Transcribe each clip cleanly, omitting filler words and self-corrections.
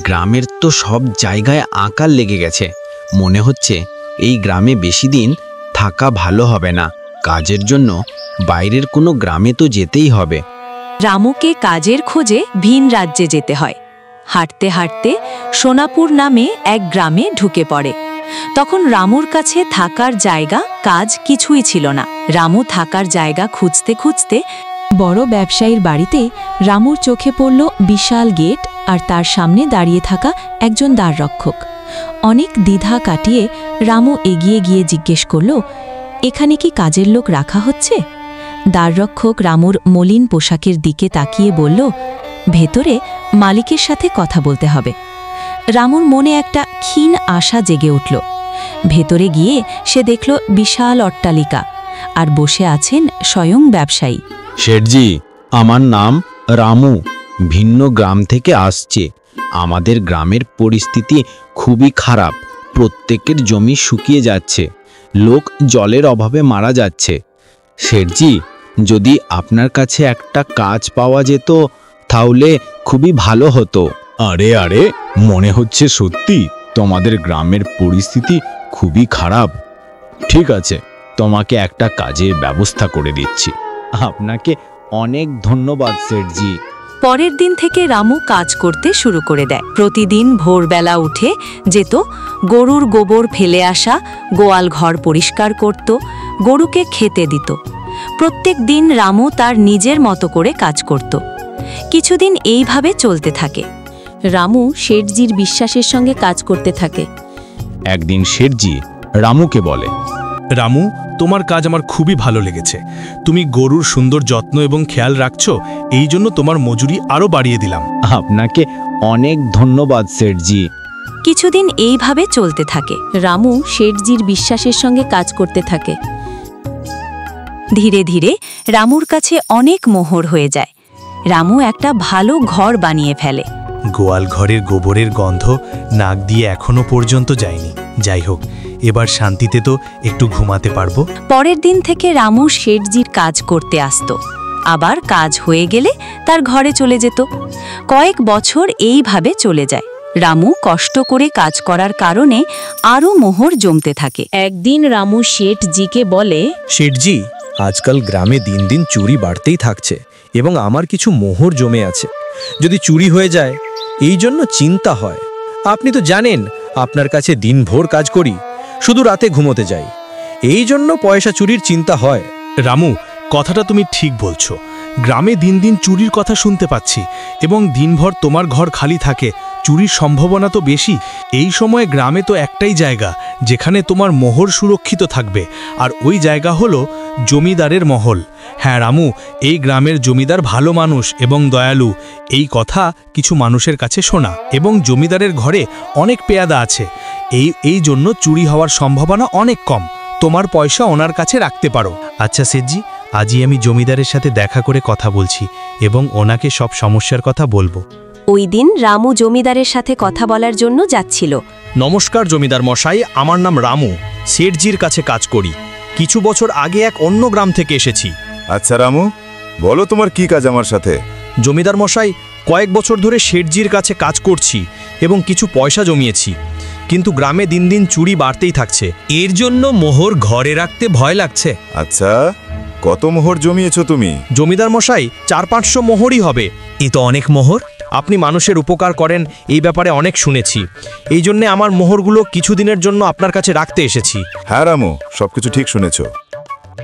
গ্রামের তো সব জায়গায় আকার লেগে গেছে। মনে হচ্ছে এই গ্রামে বেশি দিন থাকা ভালো হবে না। কাজের জন্য বাইরের কোনো গ্রামে তো যেতেই হবে। রামুকে কাজের খোঁজে ভিন রাজ্যে যেতে হয়। হাঁটতে হাঁটতে সোনাপুর নামে এক গ্রামে ঢুকে পড়ে। তখন রামুর কাছে থাকার জায়গা, কাজ কিছুই ছিল না। রামু থাকার জায়গা খুঁজতে খুঁজতে বড় ব্যবসায়ীর বাড়িতে রামুর চোখে পড়ল বিশাল গেট আর তার সামনে দাঁড়িয়ে থাকা একজন দ্বাররক্ষক। অনেক দ্বিধা কাটিয়ে রামু এগিয়ে গিয়ে জিজ্ঞেস করল, এখানে কি কাজের লোক রাখা হচ্ছে? দ্বাররক্ষক রামুর মলিন পোশাকের দিকে তাকিয়ে বলল, ভেতরে মালিকের সাথে কথা বলতে হবে। রামুর মনে একটা ক্ষীণ আশা জেগে উঠল। ভেতরে গিয়ে সে দেখল বিশাল অট্টালিকা, আর বসে আছেন স্বয়ং ব্যবসায়ী। শেঠজি, আমার নাম রামু, ভিন্ন গ্রাম থেকে আসছে। আমাদের গ্রামের পরিস্থিতি খুবই খারাপ। প্রত্যেকের জমি শুকিয়ে যাচ্ছে, লোক জলের অভাবে মারা যাচ্ছে। শেঠজি, যদি আপনার কাছে একটা কাজ পাওয়া যেত তাহলে খুবই ভালো হতো। আরে আরে, মনে হচ্ছে সত্যি তোমাদের গ্রামের পরিস্থিতি খুবই খারাপ। ঠিক আছে, তোমাকে একটা কাজের ব্যবস্থা করে দিচ্ছি। আপনাকে অনেক ধন্যবাদ শেঠজি। পরের দিন থেকে রামু কাজ করতে শুরু করে দেয়। প্রতিদিন ভোরবেলা উঠে যেত, গরুর গোবর ফেলে আসা, গোয়াল ঘর পরিষ্কার করত, গরুকে খেতে দিত। প্রত্যেক দিন রামু তার নিজের মতো করে কাজ করত। কিছুদিন এইভাবে চলতে থাকে। রামু শেঠজির বিশ্বাসের সঙ্গে কাজ করতে থাকে। একদিন শেঠজি রামুকে বলে, রামু, তোমার কাজ আমার খুবই ভালো লেগেছে। তুমি গরুর সুন্দর যত্ন এবং খেয়াল রাখছো, এই জন্য তোমার মজুরি আরও বাড়িয়ে দিলাম। আপনাকে অনেক ধন্যবাদ শেঠজি। কিছুদিন এইভাবে চলতে থাকে। রামু শেঠজির বিশ্বাসের সঙ্গে কাজ করতে থাকে। ধীরে ধীরে রামুর কাছে অনেক মোহর হয়ে যায়। রামু একটা ভালো ঘর বানিয়ে ফেলে। গোয়াল ঘরের গোবরের গন্ধ নাক দিয়ে এখনো পর্যন্ত যায়নি। যাই হোক, এবার শান্তিতে তো একটু ঘুমাতে পারবো। পরের দিন থেকে রামু শেঠজির কাজ করতে আসত। আবার কাজ হয়ে গেলে তার ঘরে চলে যেত। কয়েক বছর এইভাবে চলে যায়। রামু কষ্ট করে কাজ করার কারণে আরও মোহর জমতে থাকে। একদিন রামু শেঠজিকে বলে, শেঠজি, আজকাল গ্রামে দিন দিন চুরি বাড়তেই থাকছে এবং আমার কিছু মোহর জমে আছে। যদি চুরি হয়ে যায় এই জন্য চিন্তা হয়। আপনি তো জানেন আপনার কাছে দিনভর কাজ করি, শুধু রাতে ঘুমোতে যাই। এই জন্য পয়সা চুরির চিন্তা হয়। রামু, কথাটা তুমি ঠিক বলছো। গ্রামে দিন দিন চুরির কথা শুনতে পাচ্ছি এবং দিনভর তোমার ঘর খালি থাকে, চুরির সম্ভাবনা তো বেশি। এই সময় গ্রামে তো একটাই জায়গা যেখানে তোমার মোহর সুরক্ষিত থাকবে, আর ওই জায়গা হলো জমিদারের মহল। হ্যাঁ রামু, এই গ্রামের জমিদার ভালো মানুষ এবং দয়ালু। এই কিছু মানুষের কাছে শোনা, এবং জমিদারের ঘরে অনেক পেয়াদা আছে। এই জন্য চুরি হওয়ার সম্ভাবনা অনেক কম। তোমার পয়সা ওনার কাছে রাখতে পারো। আচ্ছা শেঠজি, আজই আমি জমিদারের সাথে দেখা করে কথা বলছি এবং ওনাকে সব সমস্যার কথা বলবো। ওই দিন রামু জমিদারের সাথে কথা বলার জন্য যাচ্ছিল। নমস্কার জমিদার মশাই, আমার নাম রামু, শেঠজির কাছে কাজ করি। কিছু বছর আগে এক অন্য গ্রাম থেকে এসেছি। আচ্ছা রামু, বলো তোমার কি কাজ আমার সাথে? জমিদার মশাই, কয়েক বছর ধরে শেঠজির কাছে কাজ করছি এবং কিছু পয়সা জমিয়েছি, কিন্তু গ্রামে দিন দিন চুরি বাড়তেই থাকছে। এর জন্য মোহর ঘরে রাখতে ভয় লাগছে। আচ্ছা, কত মোহর জমিয়েছো তুমি? জমিদার মশাই, 400-500 মোহরই হবে। এ তো অনেক মোহর। আপনি মানুষের উপকার করেন, এই ব্যাপারে অনেক শুনেছি। এই জন্যে আমার মোহরগুলো কিছুদিনের জন্য আপনার কাছে রাখতে এসেছি। হ্যাঁ রামু, সবকিছু ঠিক শুনেছো।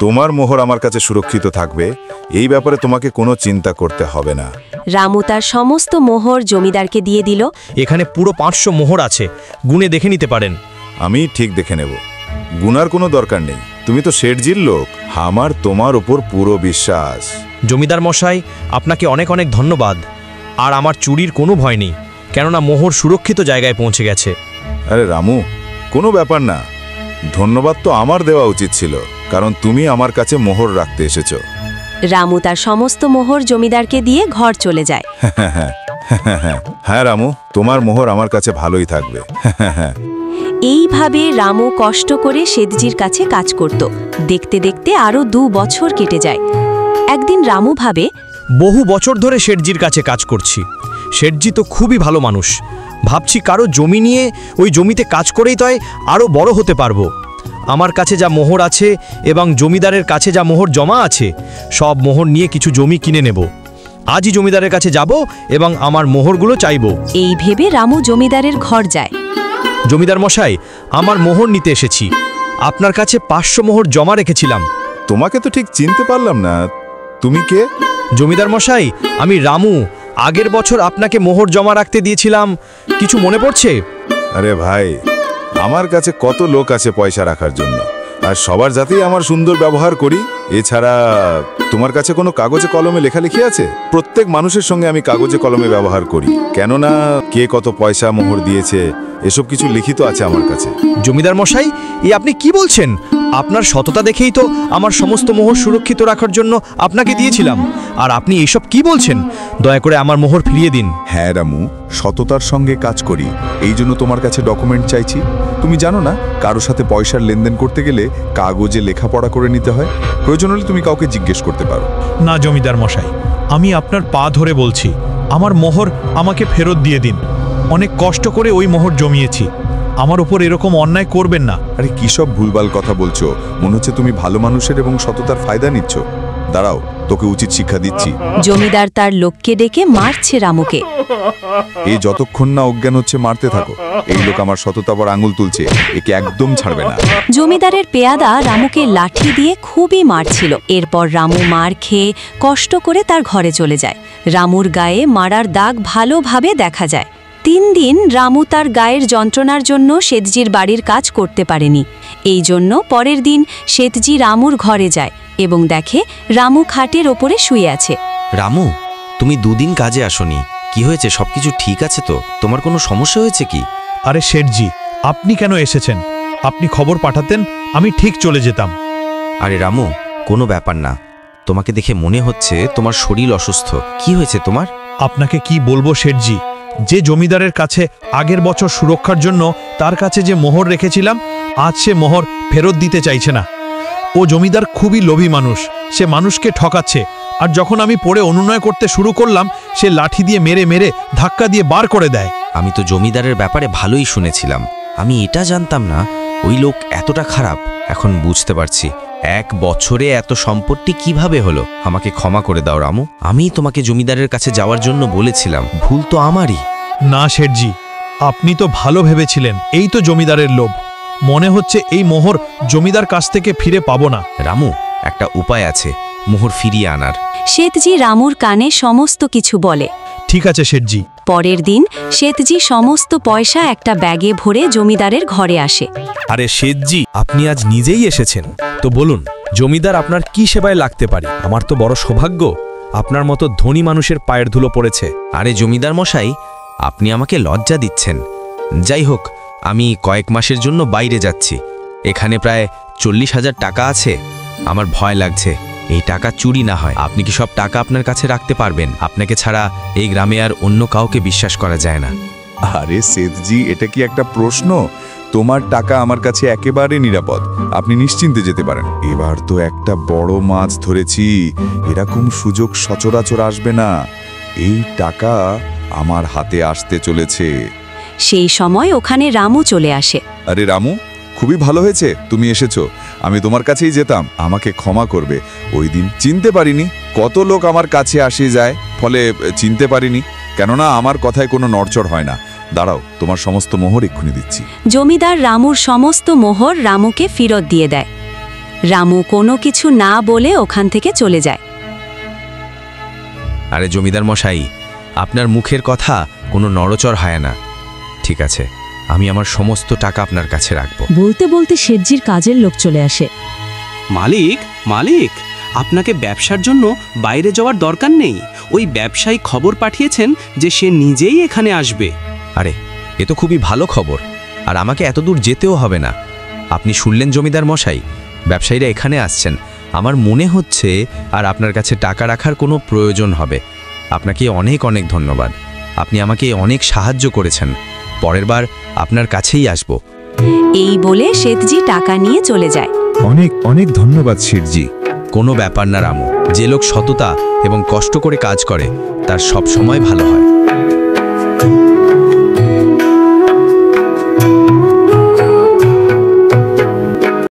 তোমার মোহর আমার কাছে সুরক্ষিত থাকবে, এই ব্যাপারে তোমাকে কোনো চিন্তা করতে হবে না। রামু তার সমস্ত মোহর জমিদারকে দিয়ে দিল। এখানে পুরো 500 মোহর আছে, গুনে দেখে নিতে পারেন। আমি ঠিক দেখে নেব, গুনার কোনো দরকার নেই। তুমি তো শেঠজির লোক, আমার তোমার উপর পুরো বিশ্বাস। জমিদার মশাই, আপনাকে অনেক অনেক ধন্যবাদ। আর আমার চুরির কোনো ভয় নেই, কেননা মোহর সুরক্ষিত জায়গায় পৌঁছে গেছে। আরে রামু, কোনো ব্যাপার না। ধন্যবাদ তো আমার দেওয়া উচিত ছিল, কারণ তুমি আমার কাছে মোহর রাখতে এসেছো। রামু তার সমস্ত মোহর জমিদারকে দিয়ে ঘর চলে যায়। হ্যাঁ রামু, তোমার মোহর আমার কাছে ভালোই থাকবে। এইভাবে রামু কষ্ট করে শেঠজির কাছে কাজ করত। দেখতে দেখতে আরও 2 বছর কেটে যায়। একদিন রামু ভাবে, বহু বছর ধরে শেঠজির কাছে কাজ করছি, শেঠজি তো খুবই ভালো মানুষ। ভাবছি কারো জমি নিয়ে ওই জমিতে কাজ করেই তয় আরও বড় হতে পারবো। আমার কাছে যা মোহর আছে এবং জমিদারের কাছে যা মোহর জমা আছে, সব মোহর নিয়ে কিছু জমি কিনে নেব। আজই জমিদারের কাছে যাব এবং আমার মোহরগুলো চাইব। এই ভেবে রামু জমিদারের ঘর যায়। জমিদার মশাই, আমার মোহর নিতে এসেছি। আপনার কাছে 500 মোহর জমা রেখেছিলাম। তোমাকে তো ঠিক চিনতে পারলাম না, তুমি কে? জমিদার মশাই, আমি রামু। আগের বছর আপনাকে মোহর জমা রাখতে দিয়েছিলাম, কিছু মনে পড়ছে? আরে ভাই, আমার কাছে কত লোক আছে পয়সা রাখার জন্য, আর সবার যাতেই আমার সুন্দর ব্যবহার করি। এছাড়া তোমার কাছে কোনো কাগজে কলমে লেখালেখি আছে? প্রত্যেক মানুষের সঙ্গে আমি কাগজে কলমে ব্যবহার করি, কেননা কে কত পয়সা মোহর দিয়েছে এসব কিছু লিখিত আছে আমার কাছে। জমিদার মশাই, আপনি কি বলছেন? আপনার সততা দেখেই তো আমার সমস্ত মোহর সুরক্ষিত রাখার জন্য আপনাকে দিয়েছিলাম, আর আপনি এইসব কি বলছেন? দয়া করে আমার মোহর ফিরিয়ে দিন। হ্যাঁ রামু, সততার সঙ্গে কাজ করি, এই জন্য তোমার কাছে ডকুমেন্ট চাইছি। তুমি জানো না, কারো সাথে পয়সার লেনদেন করতে গেলে কাগজে লেখাপড়া করে নিতে হয়। প্রয়োজন হলে তুমি কাউকে জিজ্ঞেস করতে পারো। না জমিদার মশাই, আমি আপনার পা ধরে বলছি, আমার মোহর আমাকে ফেরত দিয়ে দিন। অনেক কষ্ট করে ওই মোহর জমিয়েছি, আমার উপর এরকম অন্যায় করবেন না। আরে কি সব ভুলভাল কথা বলছো? মনে হচ্ছে তুমি ভালো মানুষের এবং সততার ফায়দা নিচ্ছ। দাঁড়াও, তোকে উচিত শিক্ষা দিচ্ছি। জমিদার তার লোককে ডেকে মারছে রামুকে। এই যতক্ষণ না অজ্ঞান হচ্ছে মারতে থাকো। এই লোক আমার সততা পর আঙুল তুলছে, একে একদম ছাড়বে না। জমিদারের পেয়াদা রামুকে লাঠি দিয়ে খুবই মারছিল। এরপর রামু মার খেয়ে কষ্ট করে তার ঘরে চলে যায়। রামুর গায়ে মারার দাগ ভালোভাবে দেখা যায়। 3 দিন রামু তার গায়ের যন্ত্রণার জন্য শেঠজির বাড়ির কাজ করতে পারেনি। এই জন্য পরের দিন শেঠজি রামুর ঘরে যায় এবং দেখে রামু খাটের ওপরে শুয়ে আছে। রামু, তুমি 2 দিন কাজে আসোনি, কি হয়েছে? সবকিছু ঠিক আছে তো? তোমার কোনো সমস্যা হয়েছে কি? আরে শেঠজি, আপনি কেন এসেছেন? আপনি খবর পাঠাতেন, আমি ঠিক চলে যেতাম। আরে রামু, কোনো ব্যাপার না। তোমাকে দেখে মনে হচ্ছে তোমার শরীর অসুস্থ। কি হয়েছে তোমার? আপনাকে কি বলবো শেঠজি, যে জমিদারের কাছে আগের বছর সুরক্ষার জন্য তার কাছে যে মোহর রেখেছিলাম, আজ সে মোহর ফেরত দিতে চাইছে না। ও জমিদার খুবই লোভী মানুষ, সে মানুষকে ঠকাচ্ছে। আর যখন আমি পড়ে অনুনয় করতে শুরু করলাম, সে লাঠি দিয়ে মেরে মেরে ধাক্কা দিয়ে বার করে দেয়। আমি তো জমিদারের ব্যাপারে ভালোই শুনেছিলাম, আমি এটা জানতাম না ওই লোক এতটা খারাপ। এখন বুঝতে পারছি 1 বছরে এত সম্পত্তি কিভাবে হলো। আমাকে ক্ষমা করে দাও রামু, আমি তোমাকে জমিদারের কাছে যাওয়ার জন্য বলেছিলাম, ভুল তো আমারই। না শেঠজি, আপনি তো ভালো ভেবেছিলেন। এই তো জমিদারের লোভ। মনে হচ্ছে এই মোহর জমিদার কাছ থেকে ফিরে পাবো না। রামু, একটা উপায় আছে মোহর ফিরিয়ে আনার। শেঠজি রামুর কানে সমস্ত কিছু বলে। ঠিক আছে শেঠজি। পরের দিন শেঠজি সমস্ত পয়সা একটা ব্যাগে ভরে জমিদারের ঘরে আসে। আরে শেঠজি, আপনি আজ নিজেই এসেছেন, তো বলুন জমিদার আপনার কি সেবায় লাগতে পারি? আমার তো বড় সৌভাগ্য, আপনার মতো ধনী মানুষের পায়ের ধুলো পড়েছে। আরে জমিদার মশাই, আপনি আমাকে লজ্জা দিচ্ছেন। যাই হোক, আমি কয়েক মাসের জন্য বাইরে যাচ্ছি। এখানে প্রায় 40,000 টাকা আছে। আমার ভয় লাগছে এই টাকা চুরি না হয়। আপনি কি সব টাকা আপনার কাছে রাখতে পারবেন? আপনাকে ছাড়া এই গ্রামে আর অন্য কাউকে বিশ্বাস করা যায় না। আরে সেঠজি, এটা কি একটা প্রশ্ন? তোমার টাকা আমার কাছে একেবারে নিরাপদ, আপনি নিশ্চিন্তে যেতে পারেন। এবার তো একটা বড় মাছ ধরেছি, এরকম সুযোগ সচরাচর আসবে না। এই টাকা আমার হাতে আসতে চলেছে। সেই সময় ওখানে রামু চলে আসে। আরে রামু, খুবই ভালো হয়েছে তুমি এসেছো। আমি তোমার কাছেই যেতাম, আমাকে ক্ষমা করবে। ওই দিন চিনতে পারিনি, কত লোক আমার কাছে আসে যায়, ফলে চিনতে পারিনি। কেননা আমার কথায় কোনো নড়চড় হয় না। দাঁড়াও, তোমার সমস্ত মোহর এক্ষুনি দিচ্ছি। জমিদার রামুর সমস্ত মোহর রামুকে ফেরত দিয়ে দেয়। রামু কোনো কিছু না বলে ওখান থেকে চলে যায়। আরে জমিদার মশাই, আপনার মুখের কথা কোনো নড়চড় হয় না। ঠিক আছে, আমি আমার সমস্ত টাকা আপনার কাছে রাখব। বলতে বলতে শেঠজির কাজের লোক চলে আসে। মালিক, মালিক, আপনাকে ব্যবসার জন্য বাইরে যাওয়ার দরকার নেই। ওই ব্যবসায়ী খবর পাঠিয়েছেন যে সে নিজেই এখানে আসবে। আরে, এ তো খুবই ভালো খবর, আর আমাকে এত দূর যেতেও হবে না। আপনি শুনলেন জমিদার মশাই, ব্যবসায়ীরা এখানে আসছেন। আমার মনে হচ্ছে আর আপনার কাছে টাকা রাখার কোনো প্রয়োজন হবে। আপনাকে অনেক অনেক ধন্যবাদ, আপনি আমাকে অনেক সাহায্য করেছেন। পরের বার আপনার কাছেই আসব। এই বলে শেঠজি টাকা নিয়ে চলে যায়। অনেক অনেক ধন্যবাদ শেঠজি। কোনো ব্যাপার না রামু, যে লোক সততা এবং কষ্ট করে কাজ করে তার সব সময় ভালো হয়।